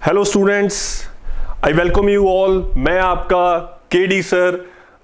Hello students, I welcome you all. मैं आपका KD sir,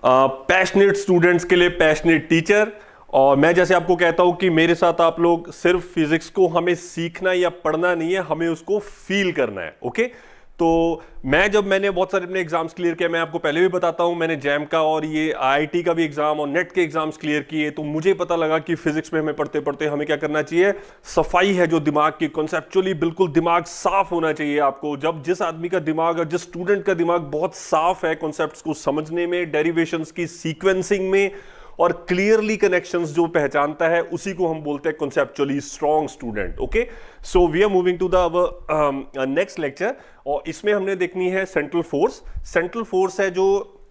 passionate students के लिए पैशनेट टीचर। और मैं जैसे आपको कहता हूं कि मेरे साथ आप लोग सिर्फ फिजिक्स को हमें सीखना या पढ़ना नहीं है, हमें उसको फील करना है। ओके, तो मैंने बहुत सारे अपने एग्जाम्स क्लियर किए, मैं आपको पहले भी बताता हूं, मैंने जैम का और ये आईआईटी का भी एग्जाम और नेट के एग्जाम्स क्लियर किए, तो मुझे पता लगा कि फिजिक्स में हमें पढ़ते पढ़ते हमें क्या करना चाहिए, सफाई है जो दिमाग की, कॉन्सेप्चुअली बिल्कुल दिमाग साफ होना चाहिए आपको। जब जिस आदमी का दिमाग और जिस स्टूडेंट का दिमाग बहुत साफ है कॉन्सेप्ट्स को समझने में, डेरिवेशंस की सीक्वेंसिंग में और क्लियरली कनेक्शंस जो पहचानता है, उसी को हम बोलते हैं conceptually strong student. Okay, so we are moving to the next lecture, और इसमें हमने देखनी है सेंट्रल फोर्स। सेंट्रल फोर्स है जो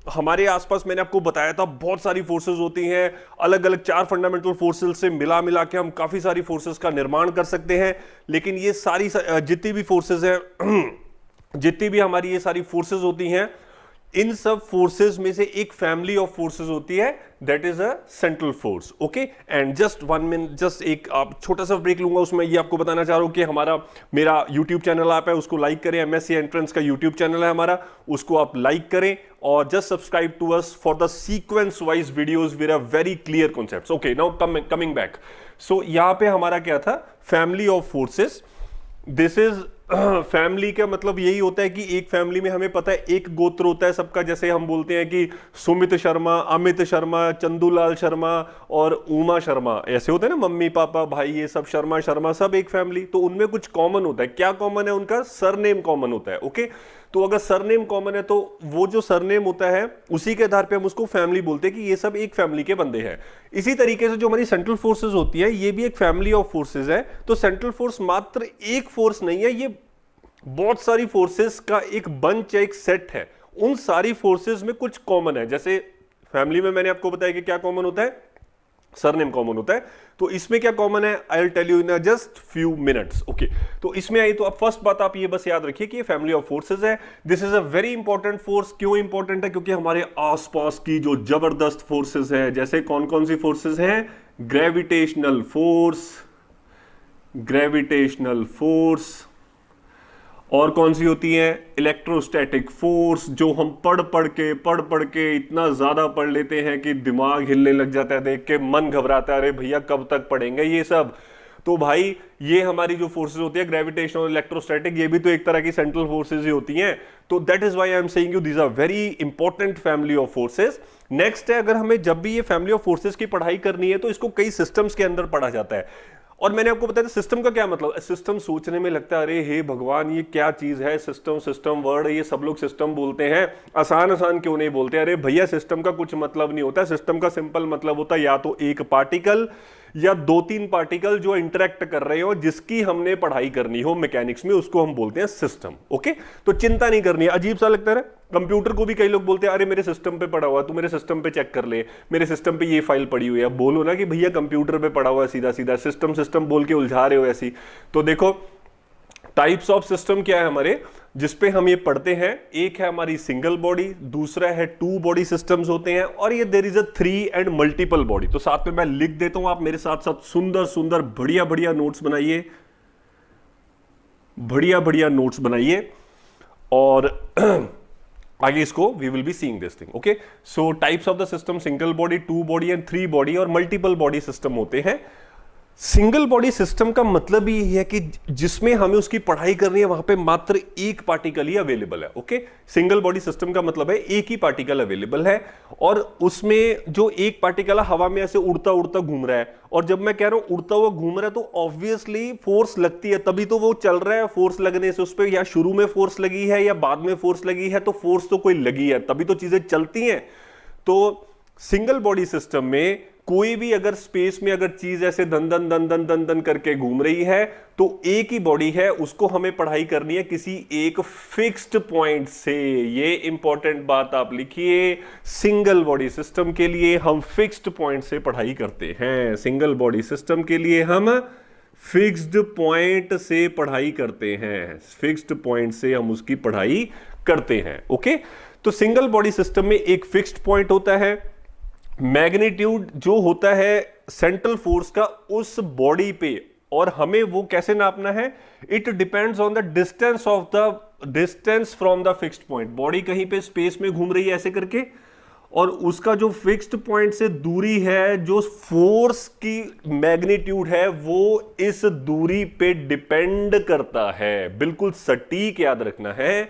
हमारे आसपास, मैंने आपको बताया था, बहुत सारी फोर्सेस होती हैं, अलग अलग 4 फंडामेंटल फोर्सेस से मिला मिला के हम काफी सारी फोर्सेस का निर्माण कर सकते हैं। लेकिन ये सारी जितनी भी फोर्सेस हैं जितनी भी हमारी ये सारी फोर्सेस होती हैं, इन सब फोर्सेस में से एक फैमिली ऑफ फोर्सेस होती है, that is a central force. Okay, and just 1 minute, just एक आप छोटा सा ब्रेक लूंगा, उसमें ये आपको बताना चाह रहा हूं कि मेरा YouTube चैनल आप है, उसको लाइक करें। MSc एंट्रेंस का YouTube चैनल है हमारा, उसको आप लाइक करें और just subscribe to us for the sequence wise videos with a very clear concepts. Okay, now coming back. So यहां पे हमारा क्या था, family of forces. This is family का मतलब यही होता है कि एक फैमिली में हमें पता है एक गोत्र होता है सबका, जैसे हम बोलते हैं कि सुमित शर्मा, अमित शर्मा, चंदूलाल शर्मा और उमा शर्मा, ऐसे होते हैं ना, मम्मी पापा भाई ये सब शर्मा शर्मा, सब एक फैमिली। तो उनमें कुछ कॉमन होता है। क्या कॉमन है? उनका सरनेम कॉमन होता है। ओके, तो अगर सरनेम कॉमन है तो वो जो सरनेम होता है उसी के आधार पे हम उसको फैमिली बोलते हैं कि ये सब एक फैमिली के बंदे हैं। इसी तरीके से जो हमारी सेंट्रल फोर्सेस होती है, ये भी एक फैमिली ऑफ फोर्सेस है। तो सेंट्रल फोर्स मात्र एक फोर्स नहीं है, ये बहुत सारी फोर्सेस का एक बंच है, एक सेट है। उन सारी फोर्सेस में कुछ कॉमन है। जैसे फैमिली में मैंने आपको बताया कि क्या कॉमन होता है, सरनेम कॉमन होता है। तो इसमें क्या कॉमन है, I will tell you in just few minutes. Okay, तो इसमें आई तो अब फर्स्ट बात आप ये बस याद रखिए कि ये फैमिली ऑफ फोर्सेस है। This is a very important force. क्यों इंपॉर्टेंट है? क्योंकि हमारे आसपास की जो जबरदस्त फोर्सेस है, जैसे कौन कौन सी फोर्सेस हैं, ग्रेविटेशनल फोर्स, ग्रेविटेशनल फोर्स, और कौन सी होती है, इलेक्ट्रोस्टैटिक फोर्स, जो हम पढ़ पढ़ के इतना ज्यादा पढ़ लेते हैं कि दिमाग हिलने लग जाता है, देख के मन घबराता है, अरे भैया कब तक पढ़ेंगे ये सब। तो भाई ये हमारी जो फोर्सेस होती है ग्रेविटेशन और इलेक्ट्रोस्टैटिक, ये भी तो एक तरह की सेंट्रल फोर्सेस ही होती हैं। तो that is why I am saying you these are very important family of forces. Next है, अगर हमें जब भी ये फैमिली ऑफ फोर्सेस की पढ़ाई करनी है तो इसको कई सिस्टम्स के अंदर पढ़ा जाता है। और मैंने आपको बताया सिस्टम का क्या मतलब। सिस्टम सोचने में लगता है अरे हे भगवान ये क्या चीज है, सिस्टम सिस्टम वर्ड है, ये सब लोग सिस्टम बोलते हैं, आसान आसान क्यों नहीं बोलते। अरे भैया सिस्टम का कुछ मतलब नहीं होता। सिस्टम का सिंपल मतलब होता है या तो एक पार्टिकल या 2-3 पार्टिकल जो इंटरेक्ट कर रहे हो, जिसकी हमने पढ़ाई करनी हो मैकेनिक्स में, उसको हम बोलते हैं सिस्टम। ओके, तो चिंता नहीं करनी है। अजीब सा लगता है, कंप्यूटर को भी कई लोग बोलते हैं अरे मेरे सिस्टम पे पड़ा हुआ, तू मेरे सिस्टम पे चेक कर ले, मेरे सिस्टम पे ये फाइल पड़ी हुई है। बोलो ना कि भैया कंप्यूटर पे पड़ा हुआ है, सीधा सीधा सिस्टम सिस्टम बोल के उलझा रहे हो ऐसी। तो देखो टाइप्स ऑफ सिस्टम क्या है हमारे, जिसपे हम ये पढ़ते हैं। एक है हमारी सिंगल बॉडी, दूसरा है 2 बॉडी सिस्टम्स होते हैं, और ये there is a 3 and multiple body. तो साथ में मैं लिख देता हूं, आप मेरे साथ साथ सुंदर सुंदर बढ़िया बढ़िया नोट्स बनाइए, बढ़िया बढ़िया नोट्स बनाइए, और आगे इसको we will be seeing this thing. Okay, so types of the system, single body, 2 body and 3 body, और मल्टीपल बॉडी सिस्टम होते हैं। सिंगल बॉडी सिस्टम का मतलब ही है कि जिसमें हमें उसकी पढ़ाई करनी है वहां पे मात्र एक पार्टिकल ही अवेलेबल है। ओके, सिंगल बॉडी सिस्टम का मतलब है एक ही पार्टिकल अवेलेबल है, और उसमें जो एक पार्टिकल हवा में ऐसे उड़ता उड़ता घूम रहा है। और जब मैं कह रहा हूं उड़ता हुआ घूम रहा है, तो ऑब्वियसली फोर्स लगती है, तभी तो वो चल रहा है। फोर्स लगने से उस पर या शुरू में फोर्स लगी है या बाद में फोर्स लगी है, तो फोर्स तो कोई लगी है, तभी तो चीजें चलती हैं। तो सिंगल बॉडी सिस्टम में कोई भी अगर स्पेस में अगर चीज ऐसे दन दन दन दन दन दन करके घूम रही है, तो एक ही बॉडी है, उसको हमें पढ़ाई करनी है किसी एक फिक्स्ड पॉइंट से। ये इंपॉर्टेंट बात आप लिखिए, सिंगल बॉडी सिस्टम के लिए हम फिक्स्ड पॉइंट से पढ़ाई करते हैं। सिंगल बॉडी सिस्टम के लिए हम फिक्स्ड पॉइंट से पढ़ाई करते हैं, फिक्स्ड पॉइंट से हम उसकी पढ़ाई करते हैं। ओके, तो सिंगल बॉडी सिस्टम में एक फिक्स्ड पॉइंट होता है, मैग्नीट्यूड जो होता है सेंट्रल फोर्स का उस बॉडी पे और हमें वो कैसे नापना है? It depends on the distance from the fixed point. Body कहीं पे स्पेस में घूम रही है ऐसे करके, और उसका जो फिक्स्ड पॉइंट से दूरी है, जो फोर्स की मैग्नीट्यूड है, वो इस दूरी पे डिपेंड करता है। बिल्कुल सटीक याद रखना है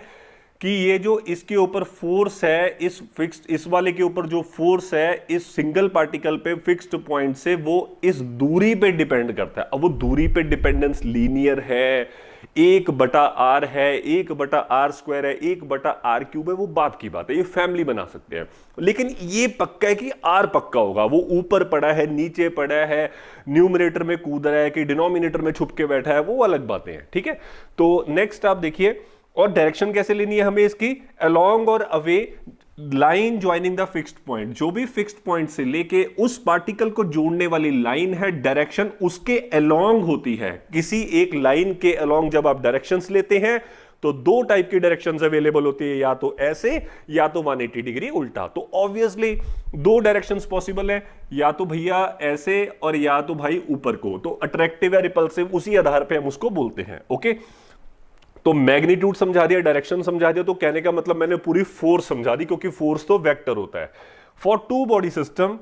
कि ये जो इसके ऊपर फोर्स है, इस वाले के ऊपर जो फोर्स है इस सिंगल पार्टिकल पे फिक्स्ड पॉइंट से, वो इस दूरी पे डिपेंड करता है। अब वो दूरी पे डिपेंडेंस लीनियर है, 1/r है, 1/r² है, 1/r³ है, वो बात की बात है, ये फैमिली बना सकते हैं। लेकिन ये पक्का है कि r पक्का होगा, वो ऊपर पड़ा है, नीचे पड़ा है, न्यूमरेटर में कूद रहा है कि डिनोमिनेटर में छुप के बैठा है, वो अलग बातें हैं। ठीक है, तो नेक्स्ट आप देखिए, और डायरेक्शन कैसे लेनी है हमें इसकी? अलोंग और away line joining the fixed point. जो भी फिक्स्ड पॉइंट से लेके उस पार्टिकल को जोड़ने वाली लाइन है, डायरेक्शन उसके अलोंग होती है। किसी एक लाइन के अलोंग जब आप डायरेक्शंस लेते हैं तो दो टाइप की डायरेक्शंस अवेलेबल होती है, या तो ऐसे या तो 180 डिग्री उल्टा। तो ऑब्वियसली दो डायरेक्शंस पॉसिबल है, या तो भैया ऐसे और या तो भाई ऊपर को। तो अट्रैक्टिव या रिपल्सिव उसी आधार पे हम उसको बोलते हैं। ओके, तो मैग्नीट्यूड समझा दिया, डायरेक्शन समझा दिया, तो कहने का मतलब मैंने पूरी फोर्स समझा दी, क्योंकि फोर्स तो वेक्टर होता है। फॉर टू बॉडी सिस्टम,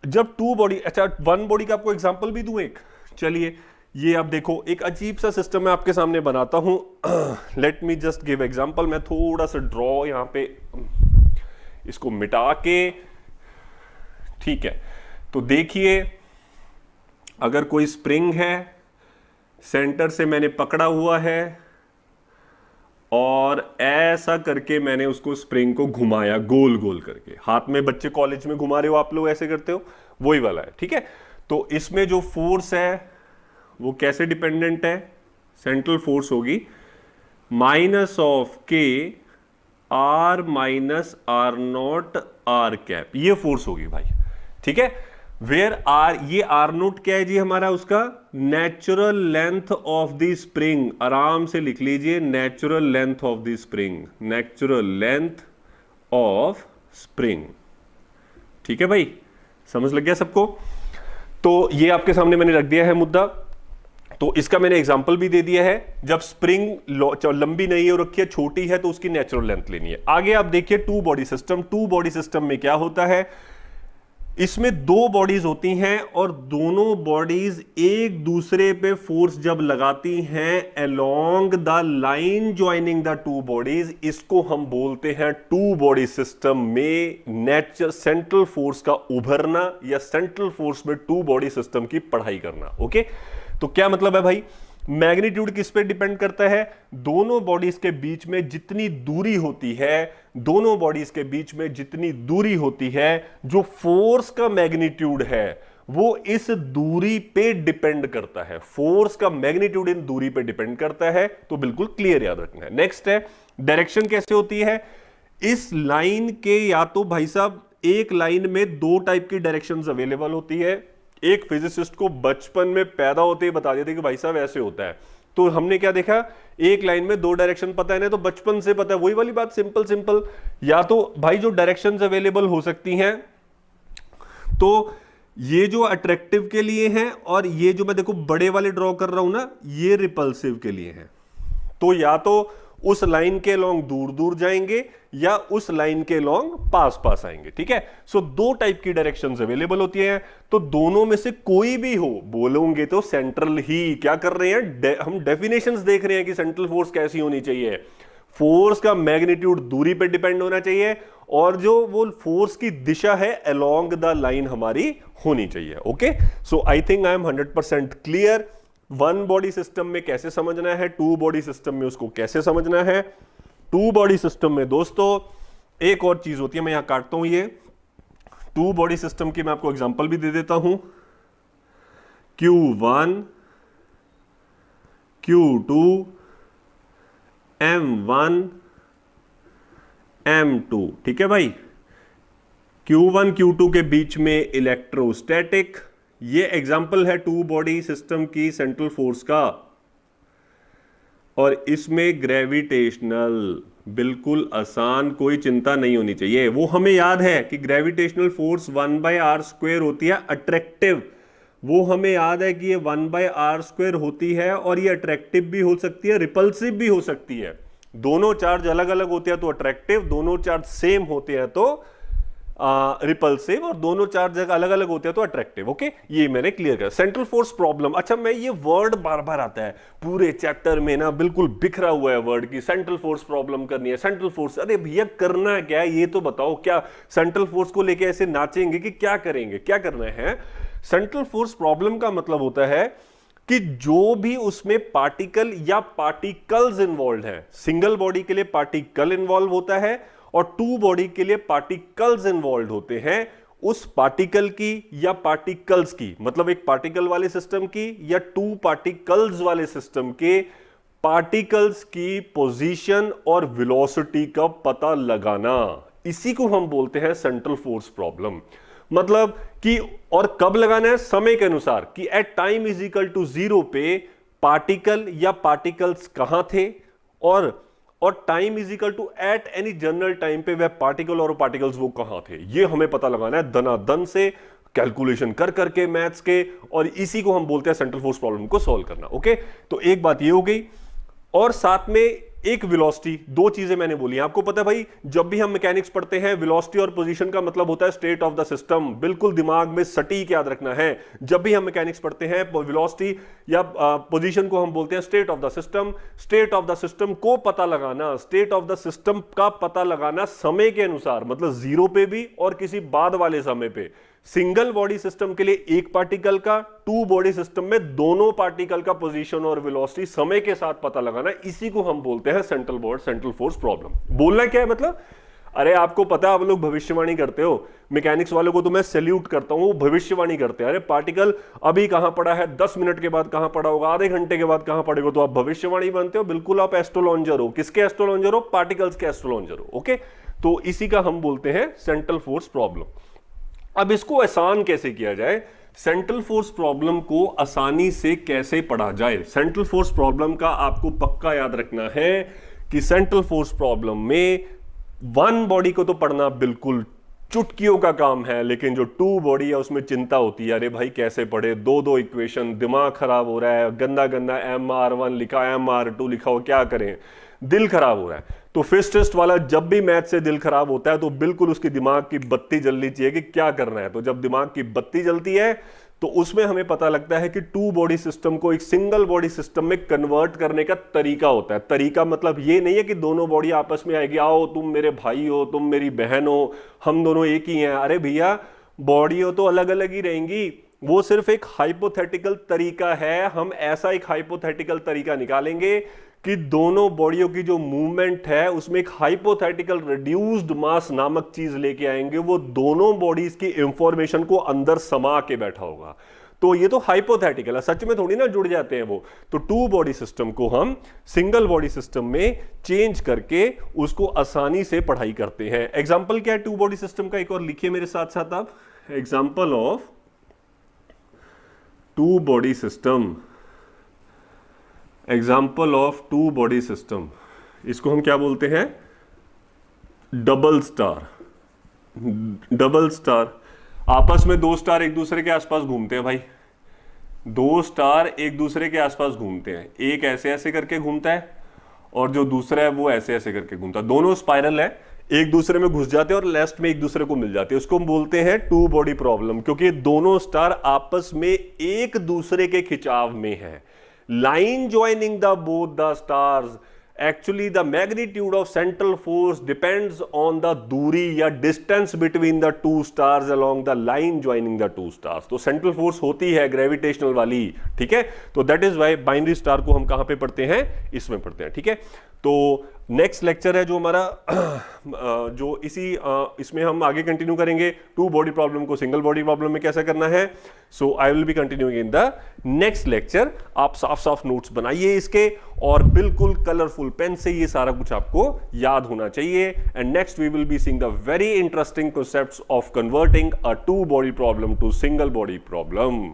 जब टू बॉडी, अच्छा वन बॉडी का आपको एग्जांपल भी दूं एक, चलिए ये आप देखो, एक अजीब सा सिस्टम मैं आपके सामने बनाता हूं। Let me just give example. मैं थोड़ा सा ड्रॉ यहां पे इसको मिटा के, ठीक है, तो देखिए अगर कोई स्प्रिंग है, सेंटर से मैंने पकड़ा हुआ है और ऐसा करके मैंने उसको स्प्रिंग को घुमाया गोल गोल करके। हाथ में बच्चे कॉलेज में घुमा रहे हो आप लोग, ऐसे करते हो, वही वाला है। ठीक है, तो इसमें जो फोर्स है वो कैसे डिपेंडेंट है? सेंट्रल फोर्स होगी -k r -r0 r cap, ये फोर्स होगी भाई। ठीक है, वेयर आर, ये r0 क्या है जी हमारा? उसका natural length of the spring. आराम से लिख लीजिए, natural length of the spring, natural length of spring. ठीक है भाई, समझ लग गया सबको? तो ये आपके सामने मैंने रख दिया है मुद्दा। तो इसका मैंने एग्जांपल भी दे दिया है। जब स्प्रिंग लंबी नहीं हो रखी है, छोटी है, तो उसकी नेचुरल लेंथ लेनी है। आगे आप देखिए two body system. Two body system में क्या होता है? इसमें दो बॉडीज होती हैं और दोनों बॉडीज एक दूसरे पे फोर्स जब लगाती हैं along the line joining the two bodies, इसको हम बोलते हैं टू बॉडी सिस्टम में नेचुरल सेंट्रल फोर्स का उभरना, या सेंट्रल फोर्स में टू बॉडी सिस्टम की पढ़ाई करना। ओके, तो क्या मतलब है भाई? मैग्नीट्यूड किस पे डिपेंड करता है? दोनों बॉडीज के बीच में जितनी दूरी होती है, दोनों बॉडीज के बीच में जितनी दूरी होती है, जो फोर्स का मैग्नीट्यूड है वो इस दूरी पे डिपेंड करता है। फोर्स का मैग्नीट्यूड इन दूरी पे डिपेंड करता है। तो बिल्कुल क्लियर याद रखना है। नेक्स्ट है डायरेक्शन कैसे होती है? इस लाइन के, या तो भाई साहब एक लाइन में दो टाइप की डायरेक्शंस अवेलेबल होती है। एक फिजिसिस्ट को बचपन में पैदा होते ही बता देते कि भाई साहब ऐसे होता है। तो हमने क्या देखा? एक लाइन में दो डायरेक्शन पता है ना, तो बचपन से पता है। वही वाली बात, सिंपल सिंपल। या तो भाई जो डायरेक्शंस अवेलेबल हो सकती हैं, तो ये जो अट्रैक्टिव के लिए हैं, और ये जो मैं देखो बड़े वाले ड्रॉ कर रहा हूं ना, ये रिपल्सिव के लिए हैं। तो या तो उस लाइन के लॉन्ग दूर दूर जाएंगे, या उस लाइन के लॉन्ग पास पास आएंगे। ठीक है, सो दो टाइप की डायरेक्शंस अवेलेबल होती हैं। तो दोनों में से कोई भी हो, बोलोगे तो सेंट्रल ही। क्या कर रहे हैं? हम डेफिनेशंस देख रहे हैं कि सेंट्रल फोर्स कैसी होनी चाहिए। फोर्स का मैग्नीट्यूड दूरी पे डिपेंड होना चाहिए, और जो वो फोर्स की दिशा है अलोंग द लाइन हमारी होनी चाहिए। Okay, so I think I am 100% clear. One body system में कैसे समझना है, टू बॉडी सिस्टम में उसको कैसे समझना है। टू बॉडी सिस्टम में दोस्तों एक और चीज होती है, मैं यहां काटता हूं ये। टू बॉडी सिस्टम की मैं आपको एग्जांपल भी दे देता हूं। Q1, Q2, M1, M2। ठीक है भाई, Q1 Q2 के बीच में इलेक्ट्रोस्टैटिक। ये एग्जाम्पल है टू बॉडी सिस्टम की सेंट्रल फोर्स का। और इसमें ग्रेविटेशनल, बिल्कुल आसान, कोई चिंता नहीं होनी चाहिए। वो हमें याद है कि ग्रेविटेशनल फोर्स 1/r² होती है अट्रैक्टिव। वो हमें याद है कि ये 1/r² होती है, और ये अट्रैक्टिव भी हो सकती है, रिपल्सिव भी हो सकती है। दोनों चार्ज अलग अलग होते हैं तो अट्रैक्टिव, दोनों चार्ज सेम होते हैं तो रिपल्सिव, और दोनों चार्ज अलग अलग होते हैं तो अट्रैक्टिव। ओके, ये मैंने क्लियर किया। सेंट्रल फोर्स प्रॉब्लम, अच्छा मैं ये वर्ड बार बार आता है पूरे चैप्टर में ना, बिल्कुल बिखरा हुआ है वर्ड की सेंट्रल फोर्स प्रॉब्लम करनी है, सेंट्रल फोर्स। अरे भैया करना क्या है ये तो बताओ, क्या सेंट्रल फोर्स को लेके ऐसे नाचेंगे कि क्या करेंगे, क्या करना है? सेंट्रल फोर्स प्रॉब्लम का मतलब होता है कि जो भी उसमें पार्टिकल या पार्टिकल्स इन्वॉल्व है, सिंगल बॉडी के लिए पार्टिकल इन्वॉल्व होता है और टू बॉडी के लिए पार्टिकल्स इन्वॉल्व होते हैं, उस पार्टिकल की या पार्टिकल्स की, मतलब एक पार्टिकल वाले सिस्टम की या टू पार्टिकल्स वाले सिस्टम के पार्टिकल्स की पोजीशन और वेलोसिटी का पता लगाना, इसी को हम बोलते हैं सेंट्रल फोर्स प्रॉब्लम। मतलब कि और कब लगाना है? समय के अनुसार, कि at time is equal to 0 पे पार्टिकल या पार्टिकल्स कहां थे, और time is equal to at any general time पे वह पार्टिकल और पार्टिकल्स वो कहां थे, ये हमें पता लगाना है दनादन से, कैलकुलेशन कर करके मैथ्स के, और इसी को हम बोलते हैं सेंट्रल फोर्स प्रॉब्लम को सॉल्व करना। ओके, तो एक बात ये हो गई, और साथ में एक वेलोसिटी, दो चीजें मैंने बोली। आपको पता है भाई, जब भी हम मैकेनिक्स पढ़ते हैं वेलोसिटी और पोजीशन का मतलब होता है स्टेट ऑफ द सिस्टम, बिल्कुल दिमाग में सटीक याद रखना है। जब भी हम मैकेनिक्स पढ़ते हैं वेलोसिटी या पोजीशन को हम बोलते हैं state of the system. State of the system को पता लगाना, स्टेट ऑफ द सिस्टम का पता लगाना समय के अनुसार, मतलब 0 पे भी और किसी बाद वाले समय पे। सिंगल बॉडी सिस्टम के लिए एक पार्टिकल का, टू बॉडी सिस्टम में दोनों पार्टिकल का पोजीशन और वेलोसिटी समय के साथ पता लगाना, इसी को हम बोलते हैं सेंट्रल फोर्स प्रॉब्लम। बोलना क्या है मतलब? अरे आपको पता है, आप लोग भविष्यवाणी करते हो, मैकेनिक्स वालों को तो मैं सैल्यूट करता हूं, वो भविष्यवाणी करते हैं। अरे पार्टिकल अभी कहां पड़ा है, 10 मिनट के बाद कहां पड़ा होगा, आधे घंटे के बाद कहां पड़ेगा, तो आप भविष्यवाणी बनते हो। बिल्कुल आप एस्ट्रोलॉन्जर हो। किसके एस्ट्रोलॉन्जर हो? पार्टिकल्स के एस्ट्रोलॉन्जर हो। ओके, तो इसी का हम बोलते हैं सेंट्रल फोर्स प्रॉब्लम। अब इसको आसान कैसे किया जाए, सेंट्रल फोर्स प्रॉब्लम को आसानी से कैसे पढ़ा जाए? सेंट्रल फोर्स प्रॉब्लम का आपको पक्का याद रखना है कि सेंट्रल फोर्स प्रॉब्लम में वन बॉडी को तो पढ़ना बिल्कुल चुटकियों का काम है, लेकिन जो टू बॉडी है उसमें चिंता होती है। अरे भाई कैसे पढ़े, दो इक्वेशन, दिमाग खराब हो रहा है, गंदा गंदा MR1 लिखा, MR2 लिखा हो, क्या करें, दिल खराब हो रहा है। तो फिस्ट टेस्ट वाला जब भी मैथ से दिल खराब होता है तो बिल्कुल उसकी दिमाग की बत्ती जलनी चाहिए कि क्या करना है। तो जब दिमाग की बत्ती जलती है तो उसमें हमें पता लगता है कि टू बॉडी सिस्टम को एक सिंगल बॉडी सिस्टम में कन्वर्ट करने का तरीका होता है। तरीका मतलब ये नहीं है कि दोनों बॉडी आपस में आएगी, आओ तुम मेरे भाई हो, तुम मेरी बहन हो, हम दोनों एक ही हैं। अरे भैया बॉडी हो तो अलग अलग ही रहेंगी, वो सिर्फ एक हाइपोथेटिकल तरीका है। हम ऐसा एक हाइपोथेटिकल तरीका निकालेंगे कि दोनों बॉडियों की जो मूवमेंट है उसमें एक हाइपोथेटिकल रिड्यूस्ड मास नामक चीज लेके आएंगे, वो दोनों बॉडीज की इंफॉर्मेशन को अंदर समा के बैठा होगा। तो ये तो हाइपोथेटिकल है, सच में थोड़ी ना जुड़ जाते हैं वो। तो टू बॉडी सिस्टम को हम सिंगल बॉडी सिस्टम में चेंज करके उसको आसानी से पढ़ाई करते हैं। एग्जाम्पल क्या है टू बॉडी सिस्टम का, एक और लिखिए मेरे साथ साथ आप। Example of two body system, example of two body system, इसको हम क्या बोलते हैं? Double star. डबल स्टार, आपस में दो स्टार एक दूसरे के आसपास घूमते हैं भाई, दो स्टार एक दूसरे के आसपास घूमते हैं। एक ऐसे ऐसे करके घूमता है और जो दूसरा है वो ऐसे ऐसे करके घूमता है। दोनों स्पाइरल है, एक दूसरे में घुस जाते हैं और लास्ट में एक दूसरे को मिल जाते हैं। उसको हम बोलते हैं टू बॉडी प्रॉब्लम, क्योंकि दोनों स्टार आपस में एक दूसरे के खिंचाव में है। line joining the both the stars, actually the magnitude of central force depends on the दूरी या distance between the two stars along the line joining the two stars। तो central force होती है ग्रेविटेशनल वाली, ठीक है। तो that is why binary star को हम कहां पे पढ़ते हैं? इसमें पढ़ते हैं, ठीक है। तो नेक्स्ट लेक्चर है जो हमारा जो इसमें हम आगे कंटिन्यू करेंगे टू बॉडी प्रॉब्लम को सिंगल बॉडी प्रॉब्लम में कैसा करना है। So I will be continuing in the next lecture. आप साफ साफ नोट्स बनाइए इसके, और बिल्कुल कलरफुल पेन से ये सारा कुछ आपको याद होना चाहिए। And next we will be seeing the very interesting concepts of converting a two body problem to single body problem.